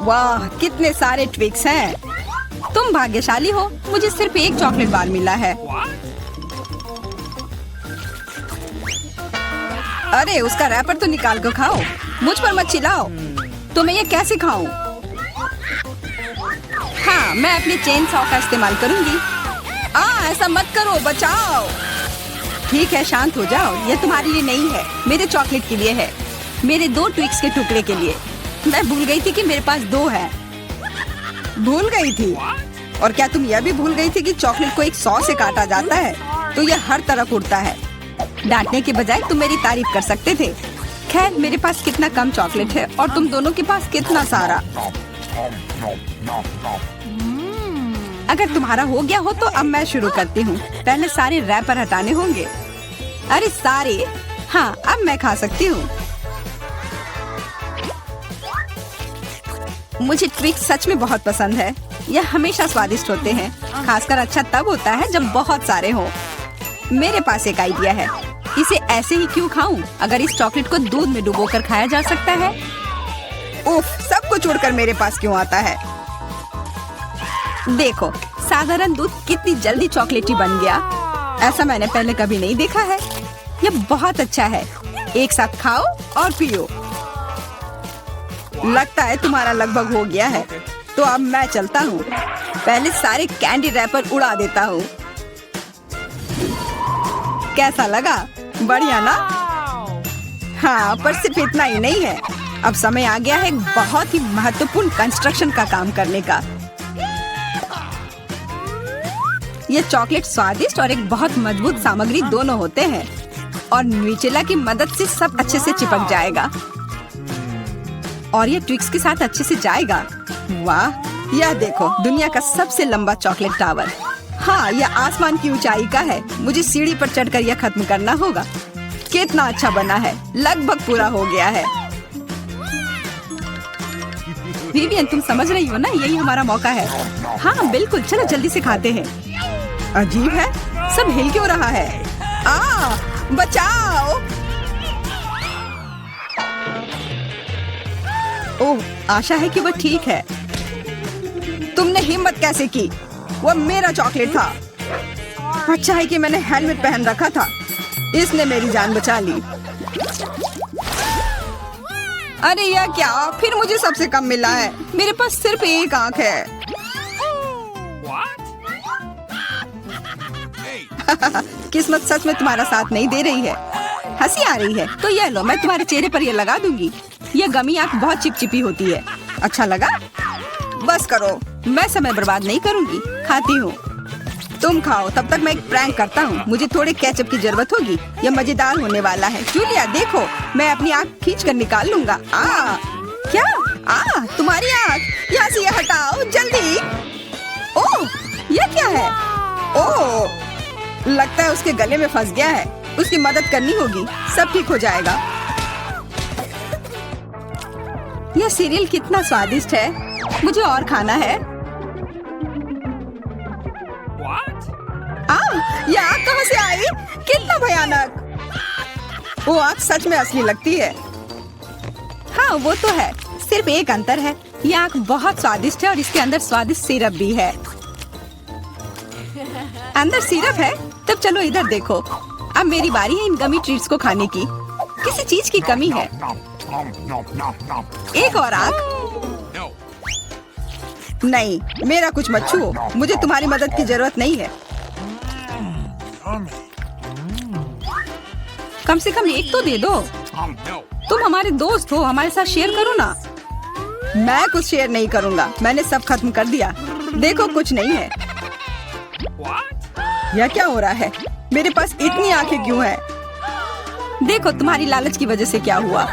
वाह, कितने सारे ट्विक्स हैं। तुम भाग्यशाली हो, मुझे सिर्फ एक चॉकलेट बार मिला है। अरे उसका रैपर तो निकाल कर खाओ, मुझ पर मत चिल्लाओ। तो मैं ये कैसे खाऊं? हाँ, मैं अपने चेन सॉ का इस्तेमाल करूंगी। ऐसा मत करो, बचाओ। ठीक है, शांत हो जाओ। ये तुम्हारे लिए नहीं है, मेरे चॉकलेट के लिए है, मेरे 2 ट्विक्स के टुकड़े के लिए। मैं भूल गई थी कि मेरे पास 2 है। भूल गई थी? और क्या तुम यह भी भूल गई थी कि चॉकलेट को एक सॉ से काटा जाता है तो यह हर तरफ उड़ता है? डांटने के बजाय तुम मेरी तारीफ कर सकते थे। खैर, मेरे पास कितना कम चॉकलेट है और तुम दोनों के पास कितना सारा। अगर तुम्हारा हो गया हो तो अब मैं शुरू करती हूँ। पहले सारे रैपर हटाने होंगे। अरे सारे? हाँ, अब मैं खा सकती हूँ। मुझे ट्विक्स सच में बहुत पसंद है। यह हमेशा स्वादिष्ट होते हैं। खासकर अच्छा तब होता है जब बहुत सारे हो। मेरे पास एक आइडिया है। इसे ऐसे ही क्यों खाऊं? अगर इस चॉकलेट को दूध में डुबोकर खाया जा सकता है। उफ, सब कुछ उड़कर मेरे पास क्यों आता है? देखो, साधारण दूध कितनी जल्दी चॉकलेटी बन गया। ऐसा मैंने पहले कभी नहीं देखा है। यह बहुत अच्छा है। एक साथ खाओ और पियो। लगता है तुम्हारा लगभग हो गया है, तो अब मैं चलता हूँ। पहले सारे कैंडी रैपर उड़ा देता हूँ। कैसा लगा? बढ़िया ना? हाँ, पर सिर्फ इतना ही नहीं है। अब समय आ गया है एक बहुत ही महत्वपूर्ण कंस्ट्रक्शन का काम करने का। ये चॉकलेट स्वादिष्ट और एक बहुत मजबूत सामग्री दोनों होते हैं और न्यूटेला की मदद से सब अच्छे से चिपक जाएगा और ये ट्विक्स के साथ अच्छे से जाएगा। वाह, यह देखो, दुनिया का सबसे लंबा चॉकलेट टावर। हाँ, यह आसमान की ऊंचाई का है। मुझे सीढ़ी पर चढ़कर यह खत्म करना होगा। कितना अच्छा बना है, लगभग पूरा हो गया है। विवियन, तुम समझ रही हो ना, यही हमारा मौका है। हाँ बिल्कुल, चलो जल्दी से खाते हैं। अजीब है, सब हिल क्यों रहा है? बचाओ। ओह, आशा है कि वह ठीक है। तुमने हिम्मत कैसे की? वह मेरा चॉकलेट था। अच्छा है कि मैंने हेलमेट पहन रखा था। इसने मेरी जान बचा ली। अरे यह क्या? फिर मुझे सबसे कम मिला है। मेरे पास सिर्फ एक आंख है। किस्मत सच में तुम्हारा साथ नहीं दे रही है। हंसी आ रही है तो यह लो, मैं तुम्हारे चेहरे पर यह लगा दूंगी। यह गमी आंख बहुत चिपचिपी होती है। अच्छा लगा? बस करो, मैं समय बर्बाद नहीं करूंगी। खाती हूँ, तुम खाओ। तब तक मैं एक प्रैंक करता हूँ। मुझे थोड़े केचप की जरूरत होगी। यह मजेदार होने वाला है। जूलिया देखो, मैं अपनी आँख खींच कर निकाल लूंगा। क्या? तुम्हारी आँख? यहाँ से यह हटाओ जल्दी। ओह, यह क्या है? ओह, लगता है उसके गले में फंस गया है। उसकी मदद करनी होगी, सब ठीक हो जाएगा। यह सीरियल कितना स्वादिष्ट है। मुझे और खाना है। यह आग कहाँ से आई? कितना भयानक। वो आग सच में असली लगती है। हाँ वो तो है, सिर्फ एक अंतर है। यह आग बहुत स्वादिष्ट है और इसके अंदर स्वादिष्ट सिरप भी है। अंदर सिरप है? तब चलो इधर देखो। अब मेरी बारी है इन गमी ट्रीट्स को खाने की। किसी चीज की कमी है। एक और आग? नहीं, मेरा कुछ मत छुओ। मुझे तुम्हारी मदद की जरूरत नहीं है। कम से कम एक तो दे दो। तुम हमारे दोस्त हो, हमारे साथ शेयर करो ना। मैं कुछ शेयर नहीं करूँगा। मैंने सब खत्म कर दिया। देखो, कुछ नहीं है। यह क्या हो रहा है? मेरे पास इतनी आंखें क्यों हैं? देखो, तुम्हारी लालच की वजह से क्या हुआ।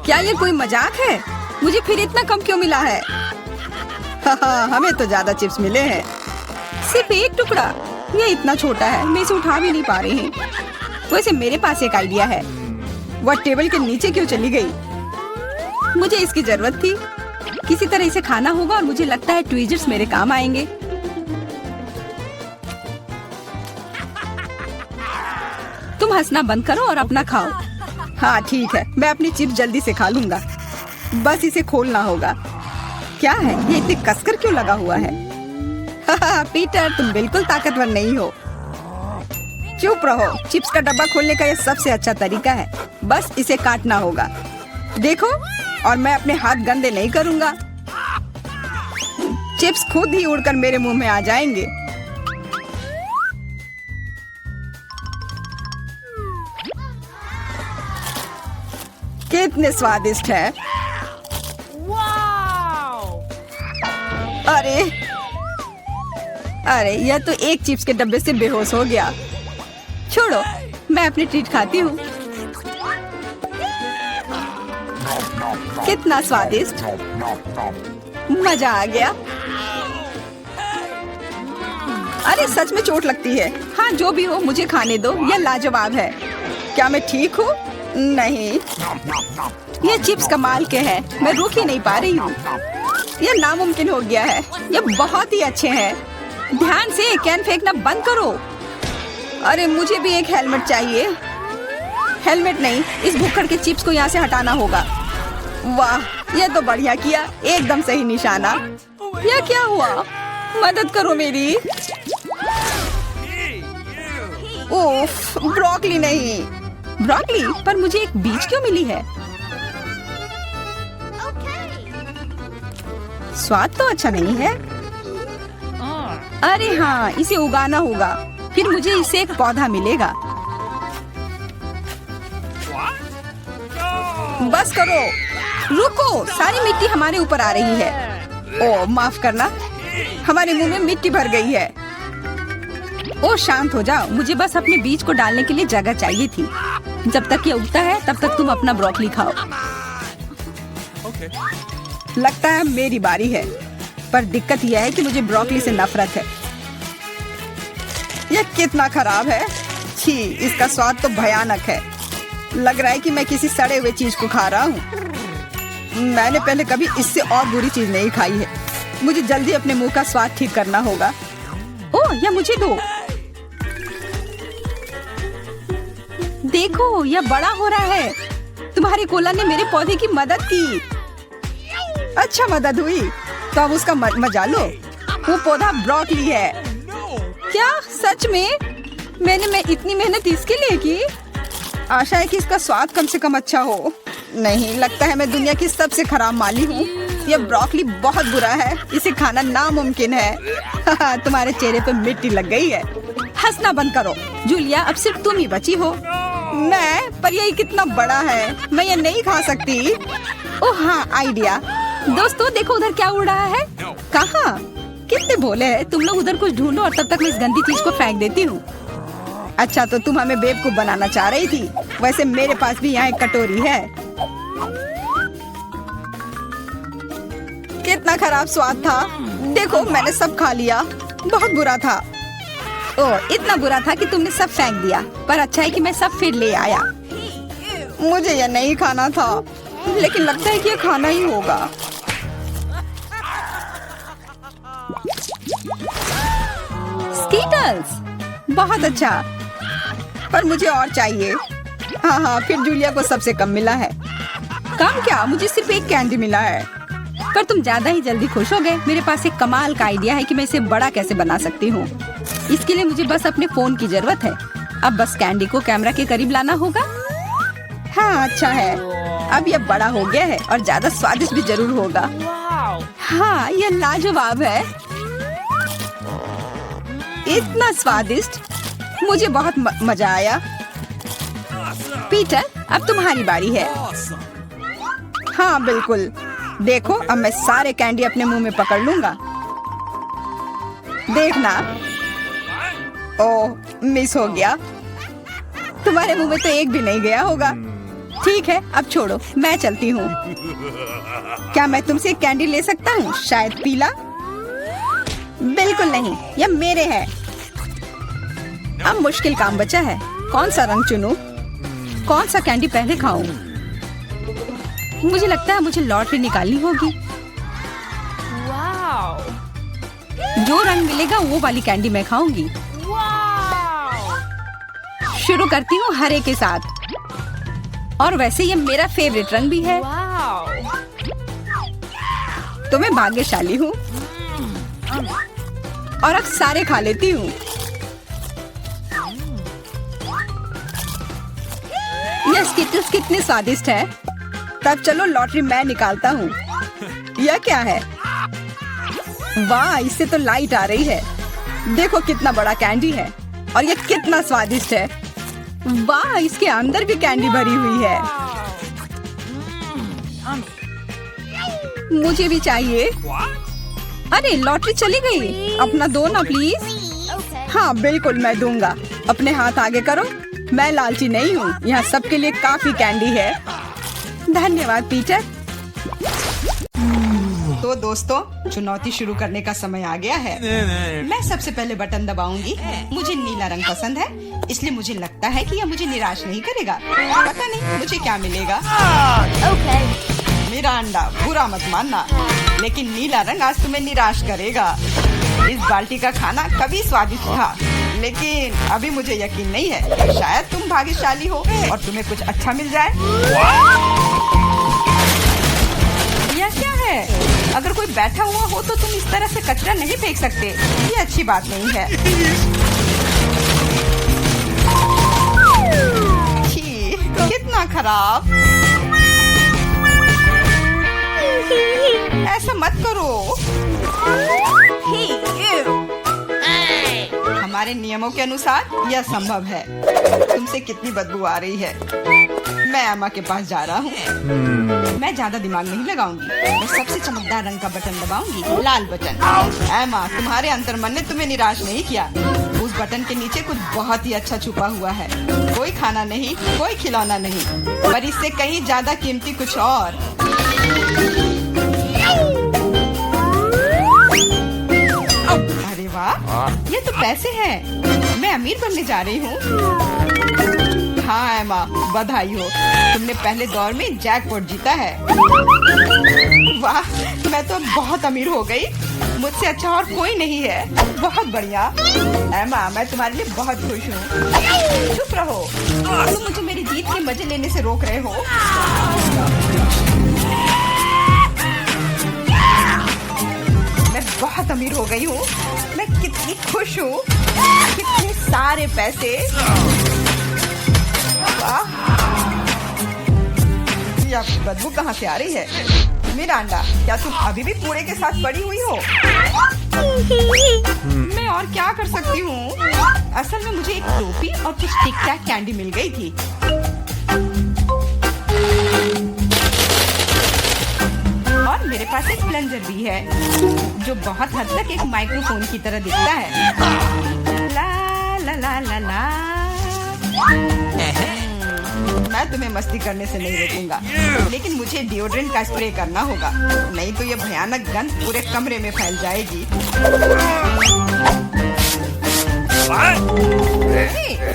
क्या ये कोई मजाक है? मुझे फिर इतना कम क्यों मिला है? हमें तो ज्यादा चिप्स मिले हैं। सिर्फ एक टुकड़ा? ये इतना छोटा है, मैं इसे उठा भी नहीं पा रही हूँ। वैसे मेरे पास एक आइडिया है। वह टेबल के नीचे क्यों चली गई? मुझे इसकी जरूरत थी। किसी तरह इसे खाना होगा और मुझे लगता है ट्वीजर्स मेरे काम आएंगे। तुम हंसना बंद करो और अपना खाओ। हाँ ठीक है, मैं अपनी चिप्स जल्दी से खा लूंगा। बस इसे खोलना होगा। क्या है ये इतनी कसकर क्यों लगा हुआ है? पीटर, तुम बिल्कुल ताकतवर नहीं हो। चुप रहो। चिप्स का डब्बा खोलने का यह सबसे अच्छा तरीका है। बस इसे काटना होगा। देखो, और मैं अपने हाथ गंदे नहीं करूंगा। चिप्स खुद ही उड़कर मेरे मुंह में आ जाएंगे। कितने स्वादिष्ट है। अरे अरे, यह तो एक चिप्स के डब्बे से बेहोश हो गया। छोड़ो, मैं अपनी ट्रीट खाती हूँ। कितना स्वादिष्ट, मजा आ गया। अरे सच में चोट लगती है। हाँ जो भी हो, मुझे खाने दो। यह लाजवाब है। क्या मैं ठीक हूँ? नहीं, ये चिप्स कमाल के हैं। मैं रुक ही नहीं पा रही हूँ। यह नामुमकिन हो गया है। यह बहुत ही अच्छे हैं। ध्यान से, कैन फेंकना बंद करो। अरे मुझे भी एक हेलमेट चाहिए। हेलमेट नहीं, इस भुक्कड़ के चिप्स को यहाँ से हटाना होगा। वाह, यह तो बढ़िया किया। एकदम सही निशाना। यह क्या हुआ? मदद करो मेरी। ओफ, ब्रोकली नहीं। ब्रोकली? पर मुझे एक बीज क्यों मिली है? स्वाद तो अच्छा नहीं है। अरे हाँ, इसे उगाना होगा। फिर मुझे इससे एक पौधा मिलेगा। बस करो। रुको, सारी मिट्टी हमारे ऊपर आ रही है। ओह माफ करना, हमारे मुंह में मिट्टी भर गई है। ओह शांत हो जाओ। मुझे बस अपने बीज को डालने के लिए जगह चाहिए थी। जब तक ये उगता है तब तक तुम अपना ब्रोकली खाओ। लगता है मेरी बारी है, पर दिक्कत यह है कि मुझे ब्रोकली से नफरत है। यह कितना खराब है। छी, इसका स्वाद तो भयानक है। लग रहा है कि मैं किसी सड़े हुए चीज को खा रहा हूँ। मैंने पहले कभी इससे और बुरी चीज नहीं खाई है। मुझे जल्दी अपने मुंह का स्वाद ठीक करना होगा। ओह, यह मुझे दो। देखो, यह बड़ा हो रहा है। तुम्हारे कोला ने मेरे पौधे की मदद की। अच्छा मदद हुई, तो अब उसका मजा लो। वो पौधा ब्रोकली है। क्या सच में? मैं इतनी मेहनत इसके लिए की। आशा है कि इसका स्वाद कम से कम अच्छा हो। नहीं, लगता है मैं दुनिया की सबसे खराब माली हूँ। यह ब्रोकली बहुत बुरा है। इसे खाना नामुमकिन है। तुम्हारे चेहरे पे मिट्टी लग गई है। हंसना बंद करो। जूलिया, अब सिर्फ तुम ही बची हो। मैं? पर यही कितना बड़ा है, मैं ये नहीं खा सकती। ओह हाँ, आइडिया। दोस्तों देखो, उधर क्या उड़ रहा है। कहाँ? कितने भोले हैं तुम लोग। उधर कुछ ढूंढो और तब तक मैं इस गंदी चीज को फेंक देती हूँ। अच्छा, तो तुम हमें बेवकूफ बनाना चाह रही थी। वैसे मेरे पास भी यहाँ एक कटोरी है। कितना खराब स्वाद था। देखो, मैंने सब खा लिया। बहुत बुरा था। ओह, इतना बुरा था कि तुमने सब फेंक दिया। पर अच्छा है कि मैं सब फिर ले आया। मुझे यह नहीं खाना था, लेकिन लगता है कि यह खाना ही होगा। स्कीटल्स, बहुत अच्छा। पर मुझे और चाहिए। हाँ, फिर जूलिया को सबसे कम मिला है। कम क्या, मुझे सिर्फ एक कैंडी मिला है। पर तुम ज्यादा ही जल्दी खुश हो गए। मेरे पास एक कमाल का आइडिया है कि मैं इसे बड़ा कैसे बना सकती हूँ। इसके लिए मुझे बस अपने फोन की जरूरत है। अब बस कैंडी को कैमरा के करीब लाना होगा। हाँ अच्छा है। अब यह बड़ा हो गया है और ज्यादा स्वादिष्ट भी जरूर होगा। हाँ, यह लाजवाब है। इतना स्वादिष्ट, मुझे बहुत मजा आया। पीटर, अब तुम्हारी बारी है। हाँ बिल्कुल। देखो, अब मैं सारे कैंडी अपने मुंह में पकड़ लूंगा। देखना। ओह, मिस हो गया। तुम्हारे मुंह में तो एक भी नहीं गया होगा। ठीक है, अब छोड़ो, मैं चलती हूँ। क्या मैं तुमसे एक कैंडी ले सकता हूँ? शायद पीला? बिल्कुल नहीं, यह मेरे है। अब मुश्किल काम बचा है। कौन सा रंग चुनूं? कौन सा कैंडी पहले खाऊं? मुझे लगता है मुझे लॉटरी निकालनी होगी। जो रंग मिलेगा वो वाली कैंडी मैं खाऊंगी। शुरू करती हूँ हरे के साथ और वैसे ये मेरा फेवरेट रंग भी है। तो मैं भाग्यशाली हूँ और अब सारे खा लेती हूँ। ये स्किटल्स कितने स्वादिष्ट है। तब चलो लॉटरी मैं निकालता हूँ। यह क्या है? वाह, इससे तो लाइट आ रही है। देखो कितना बड़ा कैंडी है और ये कितना स्वादिष्ट है। वाह, इसके अंदर भी कैंडी भरी हुई है। मुझे भी चाहिए। अरे लॉटरी चली गई। अपना दो ना प्लीज। हाँ बिल्कुल मैं दूंगा। अपने हाथ आगे करो। मैं लालची नहीं हूँ। यहाँ सबके लिए काफी कैंडी है। धन्यवाद पीटर। तो दोस्तों, चुनौती शुरू करने का समय आ गया है। मैं सबसे पहले बटन दबाऊंगी। मुझे नीला रंग पसंद है, इसलिए मुझे लगता है कि यह मुझे निराश नहीं करेगा। पता नहीं मुझे क्या मिलेगा। मेरा अंडा, बुरा मत मानना, लेकिन नीला रंग आज तुम्हें निराश करेगा। इस बाल्टी का खाना कभी स्वादिष्ट था, लेकिन अभी मुझे यकीन नहीं है। शायद तुम भाग्यशाली हो और तुम्हें कुछ अच्छा मिल जाए। यह क्या है? अगर कोई बैठा हुआ हो तो तुम इस तरह से कचरा नहीं फेंक सकते। ये अच्छी बात नहीं है। छी, कितना खराब। ऐसा मत करो। हमारे नियमों के अनुसार यह संभव है। तुमसे कितनी बदबू आ रही है। मैं एमा के पास जा रहा हूँ। मैं ज्यादा दिमाग नहीं लगाऊंगी। मैं सबसे चमकदार रंग का बटन दबाऊंगी, लाल बटन। एमा, तुम्हारे अंतर्मन ने तुम्हें निराश नहीं किया। उस बटन के नीचे कुछ बहुत ही अच्छा छुपा हुआ है। कोई खाना नहीं, कोई खिलौना नहीं, पर इससे कहीं ज्यादा कीमती कुछ और। अरे वाह, ये तो पैसे हैं। मैं अमीर बनने जा रही हूँ। हाँ एमा, बधाई हो। तुमने पहले दौर में जैकपॉट जीता है। वाह, मैं तो बहुत अमीर हो गई। मुझसे अच्छा और कोई नहीं है। बहुत बढ़िया एमा, मैं तुम्हारे लिए बहुत खुश हूँ। चुप रहो, तुम मुझे मेरी जीत के मजे लेने से रोक रहे हो। मैं बहुत अमीर हो गई हूँ। मैं कितनी खुश हूँ। कितने सारे पैसे। ये आपकी बदबू कहाँ से आ रही है? मिरांडा, क्या तुम अभी भी कूड़े के साथ पड़ी हुई हो? मैं और क्या कर सकती हूँ? असल में मुझे एक टोपी और कुछ टिक टैक कैंडी मिल गई थी। और मेरे पास एक प्लंजर भी है, जो बहुत हद तक एक माइक्रोफोन की तरह दिखता है। ला ला ला ला ला। मैं तुम्हें मस्ती करने से नहीं रोकूंगा, लेकिन मुझे डिओड्रेंट का स्प्रे करना होगा, नहीं तो ये भयानक गंध पूरे कमरे में फैल जाएगी।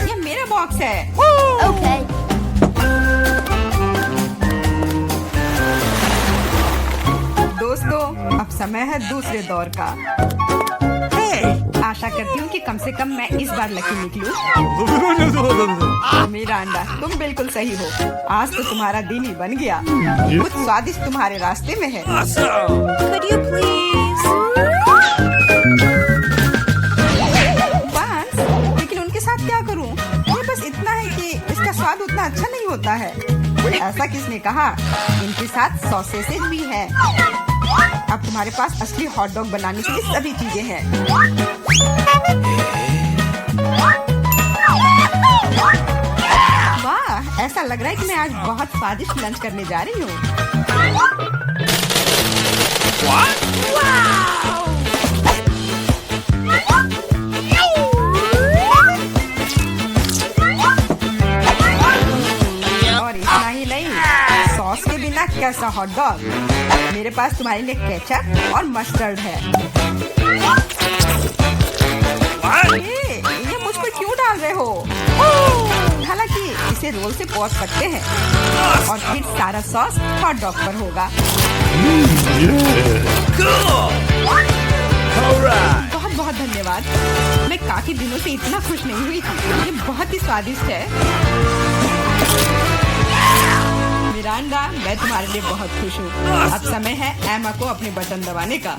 ये मेरा बॉक्स है। दोस्तों, अब समय है दूसरे दौर का। आशा करती हूँ कि कम से कम मैं इस बार लकी निकलूं। मिरांडा, तुम बिल्कुल सही हो। आज तो तुम्हारा दिन ही बन गया। कुछ स्वादिष्ट तुम्हारे रास्ते में है। Could you please? बांस, लेकिन उनके साथ क्या करूँ? ये बस इतना है कि इसका स्वाद उतना अच्छा नहीं होता है। ऐसा किसने कहा? इनके साथ सॉसेसेज भी हैं। अब तुम्हारे पास असली हॉट डॉग बनाने के लिए सभी चीजें हैं। वाह, ऐसा लग रहा है कि मैं आज बहुत स्वादिष्ट लंच करने जा रही हूँ। और इतना ही नहीं, सॉस के बिना कैसा हॉट डॉग? मेरे पास तुम्हारे लिए केचप और मस्टर्ड है। ये मुझ पर क्यों डाल रहे हो? हालांकि इसे रोल से पॉच सकते हैं और फिर सारा सॉस हॉट डॉग पर होगा। बहुत बहुत धन्यवाद। मैं काफी दिनों से इतना खुश नहीं हुई थी। ये बहुत ही स्वादिष्ट है। मिरांडा, मैं तुम्हारे लिए बहुत खुश हूँ। अब समय है एमा को अपने बटन दबाने का।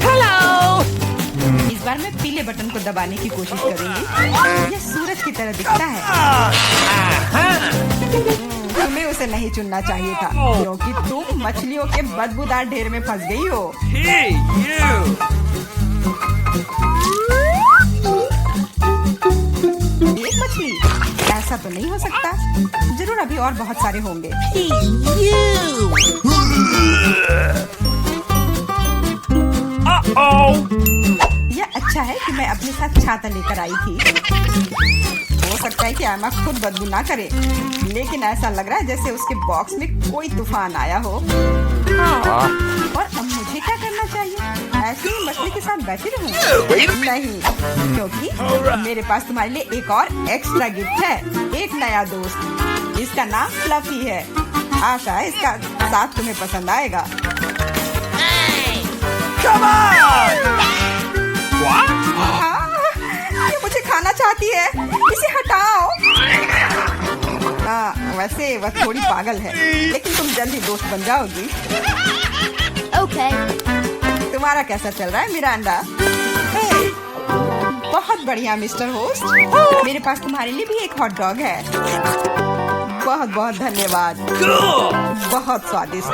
हेलो। इस बार मैं पीले बटन को दबाने की कोशिश करूंगी। यह सूरज की तरह दिखता है। तुम्हें उसे नहीं चुनना चाहिए था, क्योंकि तुम मछलियों के बदबूदार ढेर में फंस गई हो। Hey, you. एक मछली? ऐसा तो नहीं हो सकता। जरूर अभी और बहुत सारे होंगे। यह अच्छा है कि मैं अपने साथ छाता लेकर आई थी। हो सकता है कि एमा खुद बदबू ना करे, लेकिन ऐसा लग रहा है जैसे उसके बॉक्स में कोई तूफान आया हो। और अब मुझे क्या करना चाहिए? ऐसे ही मछली के साथ बैठी रहूं? नहीं, क्योंकि मेरे पास तुम्हारे लिए एक और एक्स्ट्रा गिफ्ट है। एक नया दोस्त। इसका नाम फ्लफी है। आशा है इसका साथ तुम्हें पसंद आएगा। Come on! What? ये मुझे खाना चाहती है। इसे हटाओ। वैसे वह थोड़ी पागल है, लेकिन तुम जल्दी दोस्त बन जाओगी। Okay. तुम्हारा कैसा चल रहा है मिरांडा? बहुत बढ़िया मिस्टर होस्ट। मेरे पास तुम्हारे लिए भी एक हॉट डॉग है। बहुत बहुत धन्यवाद। बहुत स्वादिष्ट।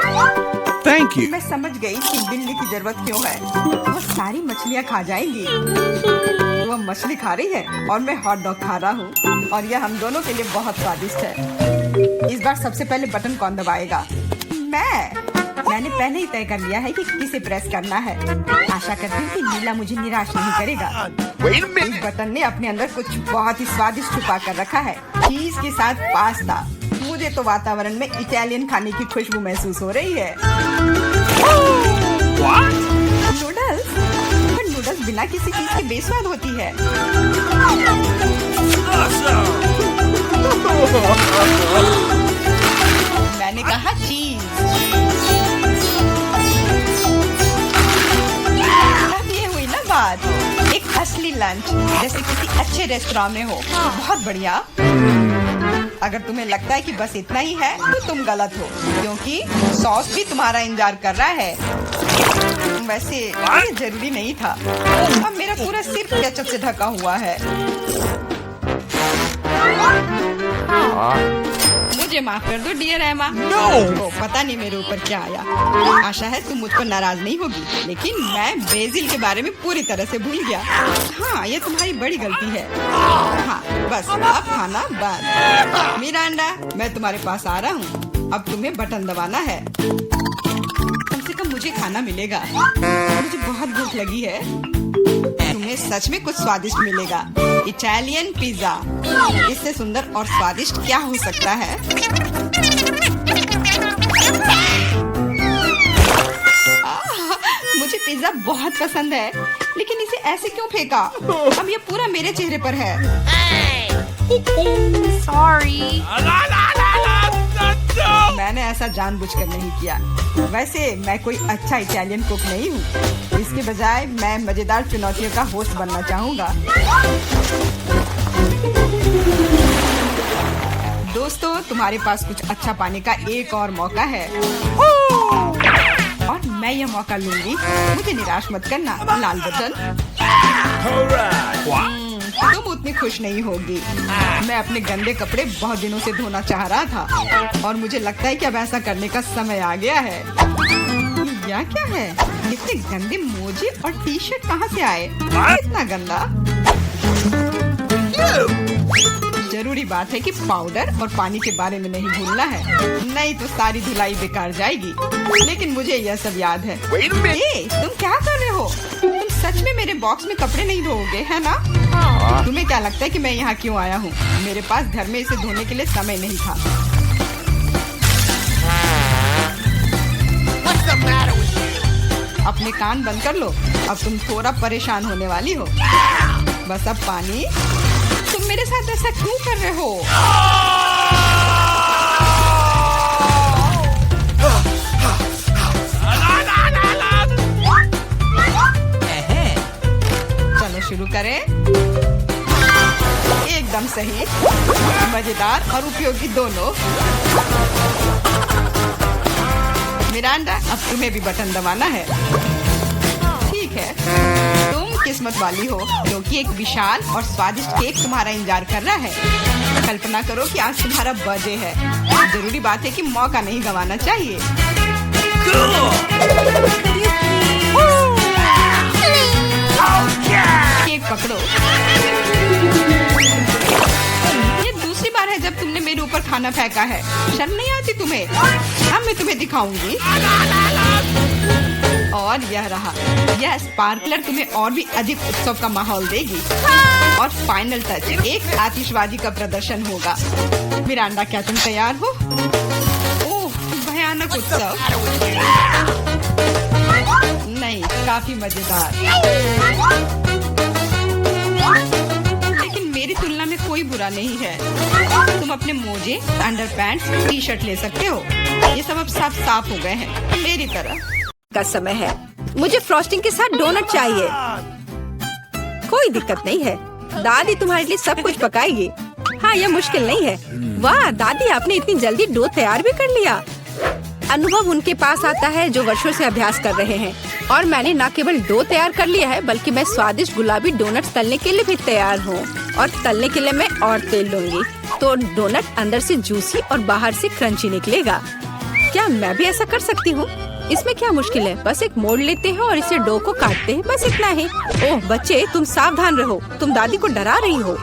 Thank you. मैं समझ गई कि बिल्ली की जरूरत क्यों है। वो सारी मछलियाँ खा जाएंगी। वो मछली खा रही है और मैं हॉट डॉग खा रहा हूँ, और यह हम दोनों के लिए बहुत स्वादिष्ट है। इस बार सबसे पहले बटन कौन दबाएगा? मैंने पहले ही तय कर लिया है कि किसे प्रेस करना है। आशा करती हूँ कि नीला मुझे निराश नहीं करेगा। इस बटन ने अपने अंदर कुछ बहुत ही स्वादिष्ट छुपा कर रखा है। चीज के साथ पास्ता। मुझे तो वातावरण में इटालियन खाने की खुशबू महसूस हो रही है। नूडल्स? पर नूडल्स बिना किसी चीज के बेस्वाद होती है। मैंने कहा चीज। अब ये हुई ना बात। एक असली लंच जैसे किसी अच्छे रेस्टोरेंट में हो। बहुत बढ़िया। अगर तुम्हें लगता है कि बस इतना ही है तो तुम गलत हो, क्योंकि सॉस भी तुम्हारा इंतजार कर रहा है। वैसे ये जरूरी नहीं था। अब मेरा पूरा सिर केचप से ढका हुआ है। मुझे माफ कर दो डियर एमा। तो पता नहीं मेरे ऊपर क्या आया। आशा है तुम मुझ पर नाराज नहीं होगी, लेकिन मैं बेसिल के बारे में पूरी तरह से भूल गया। हाँ, ये तुम्हारी बड़ी गलती है। हाँ, बस अब खाना बंद। मिरांडा, मैं तुम्हारे पास आ रहा हूँ। अब तुम्हें बटन दबाना है। कम से कम मुझे खाना मिलेगा। मुझे बहुत भूख लगी है। तुम्हें सच में कुछ स्वादिष्ट मिलेगा। Italian pizza. इससे सुंदर और स्वादिष्ट क्या हो सकता है? मुझे पिज्जा बहुत पसंद है, लेकिन इसे ऐसे क्यों फेंका? अब ये पूरा मेरे चेहरे पर है। Sorry. मैंने ऐसा जानबूझकर नहीं किया। वैसे मैं कोई अच्छा इटालियन कुक नहीं हूँ। इसके बजाय मैं मजेदार चुनौतियों का होस्ट बनना चाहूँगा। दोस्तों, तुम्हारे पास कुछ अच्छा पाने का एक और मौका है, और मैं यह मौका लूंगी। मुझे निराश मत करना। लाल बटन। तुम उतनी खुश नहीं होगी। मैं अपने गंदे कपड़े बहुत दिनों से धोना चाह रहा था, और मुझे लगता है कि अब ऐसा करने का समय आ गया है। यह क्या है? इतने गंदे मोजे और टी शर्ट कहाँ से आए? इतना गंदा। जरूरी बात है कि पाउडर और पानी के बारे में नहीं भूलना है, नहीं तो सारी धुलाई बेकार जाएगी। लेकिन मुझे यह सब याद है। तुम क्या कर रहे हो? तुम सच में मेरे बॉक्स में कपड़े नहीं धोओगे, है ना? तुम्हें क्या लगता है कि मैं यहाँ क्यों आया हूँ? मेरे पास घर में इसे धोने के लिए समय नहीं था। अपने कान बंद कर लो। अब तुम थोड़ा परेशान होने वाली हो। बस अब पानी। तुम मेरे साथ ऐसा क्यों कर रहे हो? चलो शुरू करें। एकदम सही, मजेदार और उपयोगी दोनों। मिरांडा, अब तुम्हें भी बटन दबाना है। ठीक है, तुम किस्मत वाली हो क्योंकि एक विशाल और स्वादिष्ट केक तुम्हारा इंतजार कर रहा है। कल्पना करो कि आज तुम्हारा बर्थडे है। जरूरी बात है कि मौका नहीं गंवाना चाहिए। केक पकड़ो। ये दूसरी बार है जब तुमने मेरे ऊपर खाना फेंका है। शर्म नहीं आती तुम्हें? अब मैं तुम्हें दिखाऊंगी। और यह रहा, यह स्पार्कलर तुम्हें और भी अधिक उत्सव का माहौल देगी। और फाइनल टच, एक आतिशबाजी का प्रदर्शन होगा। मिरांडा, क्या तुम तैयार हो? ओह, भयानक उत्सव। नहीं, काफी मजेदार। लेकिन मेरी तुलना में कोई बुरा नहीं है। तुम अपने मोजे, अंडरपैंट्स, टी शर्ट ले सकते हो। ये सब अब सब साफ हो गए हैं मेरी तरह। का समय है, मुझे फ्रॉस्टिंग के साथ डोनट चाहिए। कोई दिक्कत नहीं है, दादी तुम्हारे लिए सब कुछ पकाएगी। हाँ, यह मुश्किल नहीं है। वाह दादी, आपने इतनी जल्दी डो तैयार भी कर लिया। अनुभव उनके पास आता है जो वर्षों से अभ्यास कर रहे हैं। और मैंने न केवल डो तैयार कर लिया है बल्कि मैं स्वादिष्ट गुलाबी डोनट्स तलने के लिए भी तैयार हूँ। और तलने के लिए मैं और तेल लूंगी तो डोनट अंदर से जूसी और बाहर से क्रंची निकलेगा। क्या मैं भी ऐसा कर सकती हूँ? इसमें क्या मुश्किल है? बस एक मोड़ लेते हैं और इसे डो को काटते हैं, बस इतना ही। ओह बच्चे, तुम सावधान रहो, तुम दादी को डरा रही हो।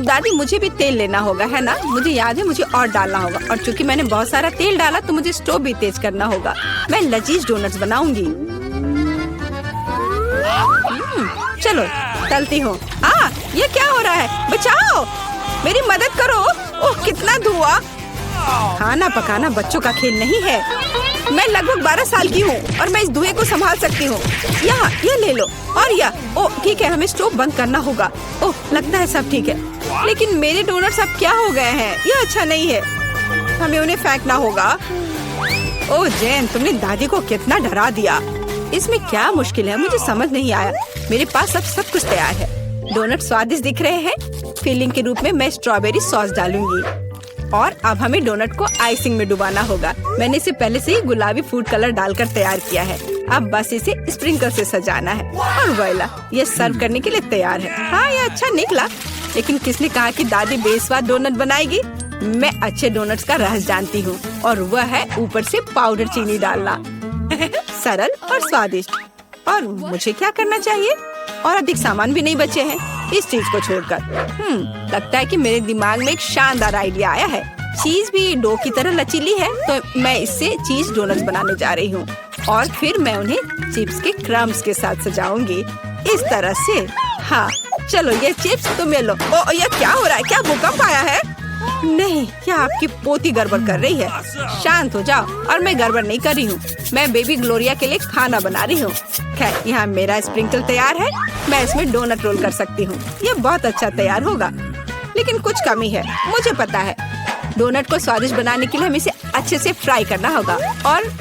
दादी, मुझे भी तेल लेना होगा, है ना? मुझे याद है, मुझे और डालना होगा। और चूंकि मैंने बहुत सारा तेल डाला तो मुझे स्टोव भी तेज करना होगा। मैं लजीज डोनट्स बनाऊंगी। चलो तलती हूँ। ये क्या हो रहा है? बचाओ, मेरी मदद करो। ओह, कितना धुआं! खाना पकाना बच्चों का खेल नहीं है। मैं लगभग 12 साल की हूँ और मैं इस धुएं को संभाल सकती हूँ। यहाँ, ये ले लो। और ओह ठीक है, हमें स्टोव बंद करना होगा। ओह, लगता है सब ठीक है। लेकिन मेरे डोनट्स अब क्या हो गए हैं? ये अच्छा नहीं है, हमें उन्हें फेंकना होगा। ओह जेन, तुमने दादी को कितना डरा दिया। इसमें क्या मुश्किल है? मुझे समझ नहीं आया। मेरे पास अब सब कुछ तैयार है। डोनट स्वादिष्ट दिख रहे हैं। फिलिंग के रूप में मैं स्ट्रॉबेरी सॉस डालूंगी। और अब हमें डोनट को आइसिंग में डुबाना होगा। मैंने इसे पहले से ही गुलाबी फूड कलर डालकर तैयार किया है। अब बस इसे स्प्रिंकल से सजाना है और वोइला, ये सर्व करने के लिए तैयार है। हाँ, ये अच्छा निकला। लेकिन किसने कहा कि दादी बेस्वाद डोनट बनाएगी? मैं अच्छे डोनट्स का रहस्य जानती हूँ और वह है ऊपर से पाउडर चीनी डालना। सरल और स्वादिष्ट। और मुझे क्या करना चाहिए? और अधिक सामान भी नहीं बचे हैं इस चीज को छोड़कर। लगता है कि मेरे दिमाग में एक शानदार आइडिया आया है। चीज भी डो की तरह लचीली है तो मैं इससे चीज डोनट्स बनाने जा रही हूँ। और फिर मैं उन्हें चिप्स के क्रम्स के साथ सजाऊंगी इस तरह से। हाँ चलो, ये चिप्स तुम्हें लो। ओ, ये क्या हो रहा है? क्या भूकंप आया है? नहीं, क्या आपकी पोती गड़बड़ कर रही है? शांत हो जाओ। और मैं गड़बड़ नहीं कर रही हूँ, मैं बेबी ग्लोरिया के लिए खाना बना रही हूँ। खैर, यहाँ मेरा स्प्रिंकल तैयार है। मैं इसमें डोनट रोल कर सकती हूँ। ये बहुत अच्छा तैयार होगा। लेकिन कुछ कमी है, मुझे पता है। डोनट को स्वादिष्ट बनाने के लिए हमें इसे अच्छे से फ्राई करना होगा। और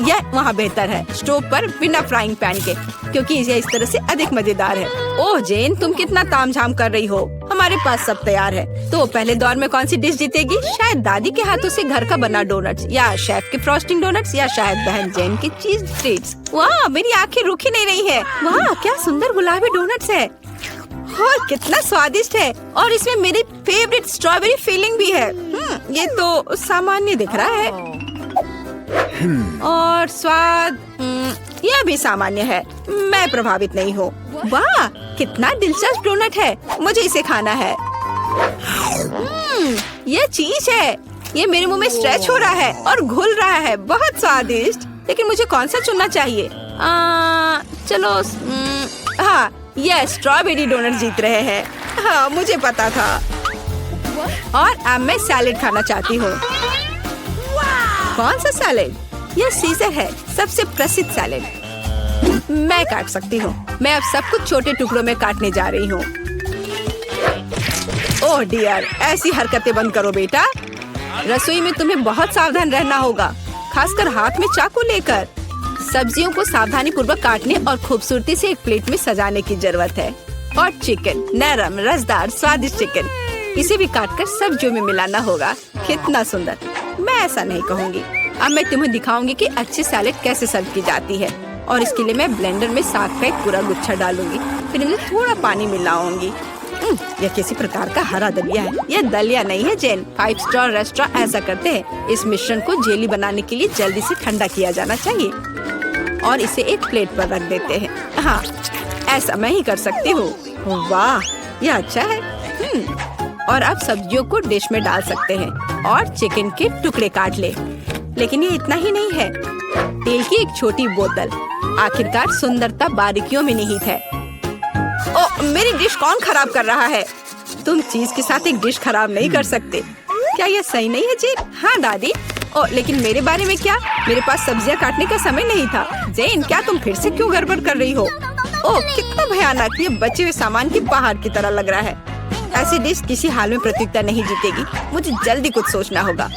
यह वहाँ बेहतर है स्टोव पर बिना फ्राइंग पैन के, क्योंकि यह इस तरह से अधिक मजेदार है। ओह जेन, तुम कितना तामझाम कर रही हो। हमारे पास सब तैयार है। तो पहले दौर में कौन सी डिश जीतेगी? शायद दादी के हाथों से घर का बना डोनट्स, या शेफ के फ्रॉस्टिंग डोनट्स, या शायद बहन जेन की चीज ट्रीट्स। वाह, मेरी आंखें रुकी नहीं रही है। वाह, क्या सुंदर गुलाबी डोनट्स है। और कितना स्वादिष्ट है। और इसमें मेरी फेवरेट स्ट्रॉबेरी फिलिंग भी है। ये तो सामान्य दिख रहा है। और स्वाद यह भी सामान्य है। मैं प्रभावित नहीं हूँ। वाह, कितना दिलचस्प डोनट है। मुझे इसे खाना है। यह चीज है। ये मेरे मुंह में स्ट्रेच हो रहा है और घुल रहा है। बहुत स्वादिष्ट। लेकिन मुझे कौन सा चुनना चाहिए? चलो, हाँ, यह स्ट्रॉबेरी डोनट जीत रहे हैं। हाँ, मुझे पता था। और अब मैं सैलेड खाना चाहती हूँ। कौन सा सैलेड? यह सीजर है, सबसे प्रसिद्ध सैलेड। मैं काट सकती हूँ। मैं अब सब कुछ छोटे टुकड़ों में काटने जा रही हूँ। ओह डियर, ऐसी हरकतें बंद करो बेटा। रसोई में तुम्हें बहुत सावधान रहना होगा, खासकर हाथ में चाकू लेकर। सब्जियों को सावधानी पूर्वक काटने और खूबसूरती से एक प्लेट में सजाने की जरूरत है। और चिकन, नरम, रसदार, स्वादिष्ट चिकन। इसे भी काटकर सब्जियों में मिलाना होगा। कितना सुंदर। मैं ऐसा नहीं कहूँगी। अब मैं तुम्हें दिखाऊंगी कि अच्छी सैलेड कैसे सर्व की जाती है। और इसके लिए मैं ब्लेंडर में साग का एक पूरा गुच्छा डालूंगी, फिर इनमें थोड़ा पानी मिलाऊंगी। यह किसी प्रकार का हरा दलिया है। यह दलिया नहीं है जेन। 5 स्टार रेस्टोरेंट ऐसा करते हैं। इस मिश्रण को जेली बनाने के लिए जल्दी से ठंडा किया जाना चाहिए और इसे एक प्लेट पर रख देते हैं। हाँ, ऐसा मैं ही कर सकती हूँ। वाह, यह अच्छा है। और अब सब्जियों को डिश में डाल सकते हैं और चिकन के टुकड़े काट ले। लेकिन ये इतना ही नहीं है। तेल की एक छोटी बोतल। आखिरकार सुंदरता बारीकियों में निहित है। ओ, मेरी डिश कौन खराब कर रहा है? तुम चीज के साथ एक डिश खराब नहीं कर सकते। क्या यह सही नहीं है जेन? हाँ दादी। ओ, लेकिन मेरे बारे में क्या? मेरे पास सब्जियां काटने का समय नहीं था। जेन, क्या तुम फिर से क्यों गड़बड़ कर रही हो? ओह, कितना भयानक। ये बचे हुए सामान की पहाड़ की तरह लग रहा है। ऐसी डिश किसी हाल में प्रतियोगिता नहीं जीतेगी। मुझे जल्दी कुछ सोचना होगा।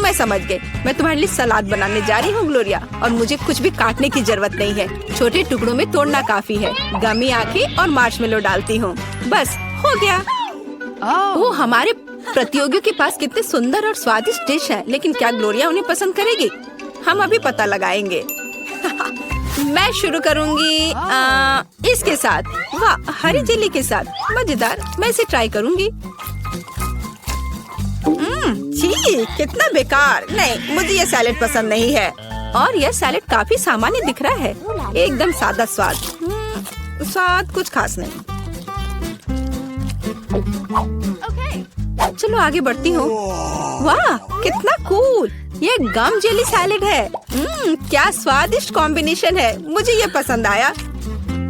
मैं समझ गई। मैं तुम्हारे लिए सलाद बनाने जा रही हूँ ग्लोरिया, और मुझे कुछ भी काटने की जरूरत नहीं है। छोटे टुकड़ों में तोड़ना काफी है। गमी आंखें और मार्शमेलो डालती हूँ। बस हो गया। ओह, हमारे प्रतियोगियों के पास कितने सुंदर और स्वादिष्ट डिश है। लेकिन क्या ग्लोरिया उन्हें पसंद करेगी? हम अभी पता लगाएंगे। मैं शुरू करूंगी इसके साथ। वाह, हरी जेली के साथ। मजेदार। मैं इसे ट्राई करूंगी। छी, कितना बेकार। नहीं, मुझे ये सैलेड पसंद नहीं है। और यह सैलेड काफी सामान्य दिख रहा है। एकदम सादा स्वाद। स्वाद कुछ खास नहीं। चलो आगे बढ़ती हूँ। वाह, कितना कूल। ये गम जेली सैलेड है। क्या स्वादिष्ट कॉम्बिनेशन है। मुझे ये पसंद आया।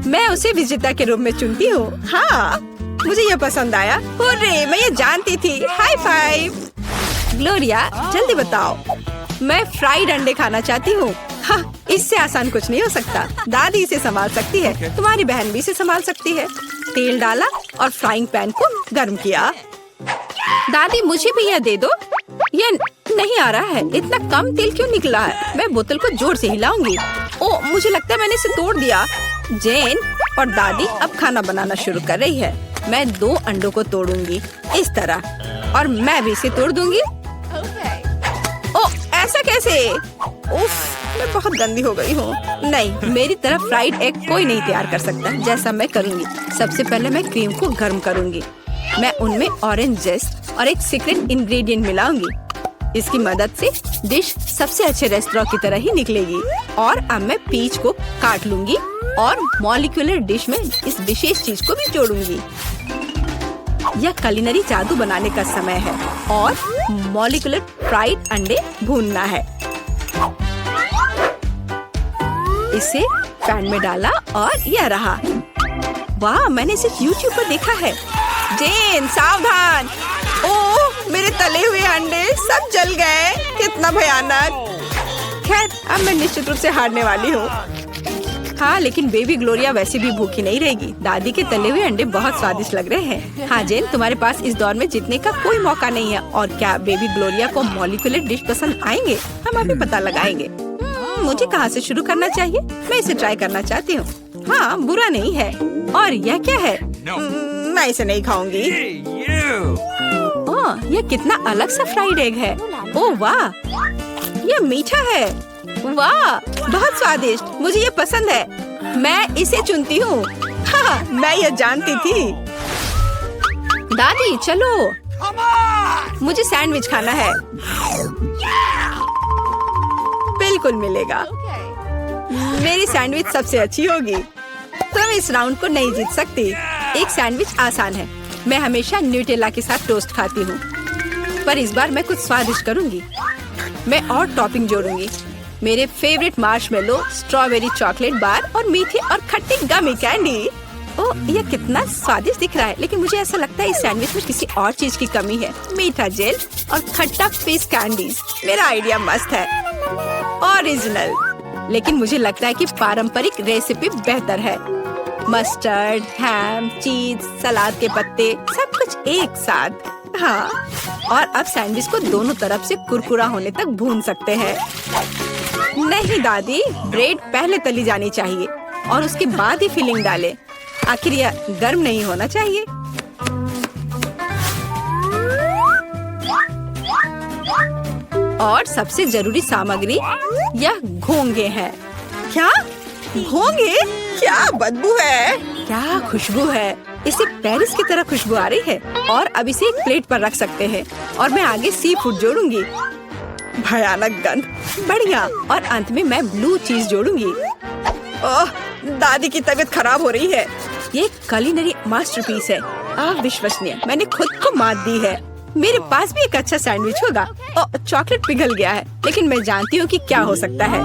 मैं उसे विजेता के रूप में चुनती हूँ। हाँ, मुझे ये पसंद आया। हुर्रे, मैं ये जानती थी। High five. ग्लोरिया, जल्दी बताओ। मैं फ्राइड अंडे खाना चाहती हूँ। हाँ, इससे आसान कुछ नहीं हो सकता। दादी इसे संभाल सकती है। तुम्हारी बहन भी इसे संभाल सकती है। तेल डाला और फ्राइंग पैन को गर्म किया। दादी, मुझे भी यह दे दो। ये नहीं आ रहा है। इतना कम तेल क्यों निकला है? मैं बोतल को जोर से हिलाऊंगी। ओह, मुझे लगता है मैंने इसे तोड़ दिया। जेन और दादी अब खाना बनाना शुरू कर रही है। मैं 2 अंडों को तोड़ूंगी इस तरह, और मैं भी इसे तोड़ दूंगी। ओह, ऐसा कैसे? उफ, मैं बहुत गंदी हो गई हूँ। नहीं, मेरी तरफ फ्राइड एग कोई नहीं तैयार कर सकता। जैसा मैं करूँगी। सबसे पहले मैं क्रीम को गर्म करूँगी। मैं उनमें ऑरेंज जेस्ट और एक सीक्रेट इंग्रेडिएंट मिलाऊंगी। इसकी मदद से डिश सबसे अच्छे रेस्टोरेंट की तरह ही निकलेगी। और अब मैं पीच को काट लूंगी और मॉलिक्यूलर डिश में इस विशेष चीज को भी जोड़ूंगी। यह कुलिनरी जादू बनाने का समय है और मॉलिक्यूलर फ्राइड अंडे भूनना है। इसे पैन में डाला और यह रहा। वाह, मैंने इसे YouTube पर देखा है। जेन, सावधान। ओह, मेरे तले हुए अंडे सब जल गए। कितना भयानक। खैर, अब मैं निश्चित रूप से हारने वाली हूँ। हाँ, लेकिन बेबी ग्लोरिया वैसे भी भूखी नहीं रहेगी। दादी के तले हुए अंडे बहुत स्वादिष्ट लग रहे हैं। हाँ जेन, तुम्हारे पास इस दौर में जीतने का कोई मौका नहीं है। और क्या बेबी ग्लोरिया को मॉलिक्यूलर डिश पसंद आएंगे? हम अभी पता लगाएंगे। मुझे कहाँ से शुरू करना चाहिए? मैं इसे ट्राई करना चाहती हूँ। हाँ, बुरा नहीं है। और यह क्या है? मैं इसे नहीं खाऊंगी। ओह, यह कितना अलग सा फ्राइड एग है। ओह वाह, यह मीठा है। वाह, बहुत स्वादिष्ट। मुझे ये पसंद है। मैं इसे चुनती हूँ। हाँ, मैं ये जानती थी। दादी चलो, मुझे सैंडविच खाना है। बिल्कुल मिलेगा। मेरी सैंडविच सबसे अच्छी होगी। तुम इस राउंड को नहीं जीत सकती। एक सैंडविच आसान है। मैं हमेशा न्यूटेला के साथ टोस्ट खाती हूँ, पर इस बार मैं कुछ स्वादिष्ट करूँगी। मैं और टॉपिंग जोड़ूंगी। मेरे favourite marshmallow, strawberry chocolate bar और मीठे और खट्टे गमी कैंडी। ओह, यह कितना स्वादिष्ट दिख रहा है। लेकिन मुझे ऐसा लगता है इस सैंडविच में किसी और चीज की कमी है। मीठा जेल और खट्टा फिश कैंडीज। मेरा आइडिया मस्त है, ओरिजिनल। लेकिन मुझे लगता है कि पारंपरिक रेसिपी बेहतर है। मस्टर्ड, हैम, चीज, सलाद के पत्ते, सब कुछ एक साथ। हाँ, और अब सैंडविच को दोनों तरफ से कुरकुरा होने तक भून सकते हैं। नहीं दादी, ब्रेड पहले तली जानी चाहिए और उसके बाद ही फिलिंग डालें। आखिर यह गर्म नहीं होना चाहिए। और सबसे जरूरी सामग्री यह घोंगे हैं। क्या घोंगे? क्या बदबू है, क्या खुशबू है। इसे पेरिस की तरह खुशबू आ रही है। और अब इसे एक प्लेट पर रख सकते हैं और मैं आगे सी फूड जोड़ूंगी। भयानक गंध, बढ़िया। और अंत में मैं ब्लू चीज जोड़ूंगी। ओह, दादी की तबीयत खराब हो रही है। ये कुलिनरी मास्टरपीस है, अविश्वसनीय। मैंने खुद को मात दी है। मेरे पास भी एक अच्छा सैंडविच होगा। ओह, चॉकलेट पिघल गया है, लेकिन मैं जानती हूँ कि क्या हो सकता है।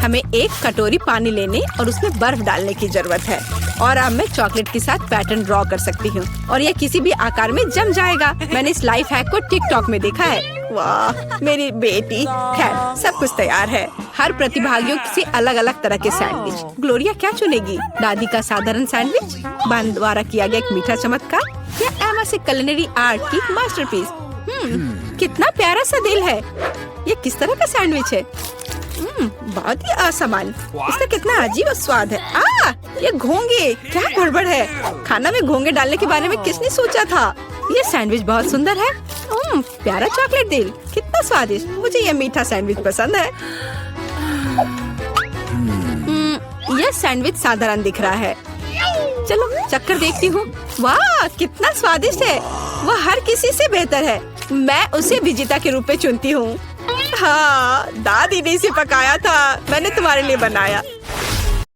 हमें एक कटोरी पानी लेने और उसमें बर्फ डालने की जरूरत है। और अब मैं चॉकलेट के साथ पैटर्न ड्रॉ कर सकती हूँ और यह किसी भी आकार में जम जाएगा। मैंने इस लाइफ हैक को टिकटॉक में देखा है। वाह, मेरी बेटी। खैर, सब कुछ तैयार है। हर प्रतिभागियों से अलग अलग तरह के सैंडविच। ग्लोरिया क्या चुनेगी? दादी का साधारण सैंडविच, बान द्वारा किया गया एक मीठा चमत्कार, या एमा से कुलिनरी आर्ट की मास्टरपीस? कितना प्यारा सा दिल है। ये किस तरह का सैंडविच है? बहुत ही असामान्य। इसका कितना अजीब स्वाद है। ये घोंगे, क्या गड़बड़ है? खाना में घोंगे डालने के बारे में किसने सोचा था? ये सैंडविच बहुत सुंदर है। प्यारा चॉकलेट दिल, कितना स्वादिष्ट। मुझे ये मीठा सैंडविच पसंद है। यह सैंडविच साधारण दिख रहा है। चलो चक्कर देखती हूँ। वाह, कितना स्वादिष्ट है। वह हर किसी से बेहतर है। मैं उसे विजेता के रूप में चुनती हूँ। हाँ, दादी ने इसे पकाया था, मैंने तुम्हारे लिए बनाया।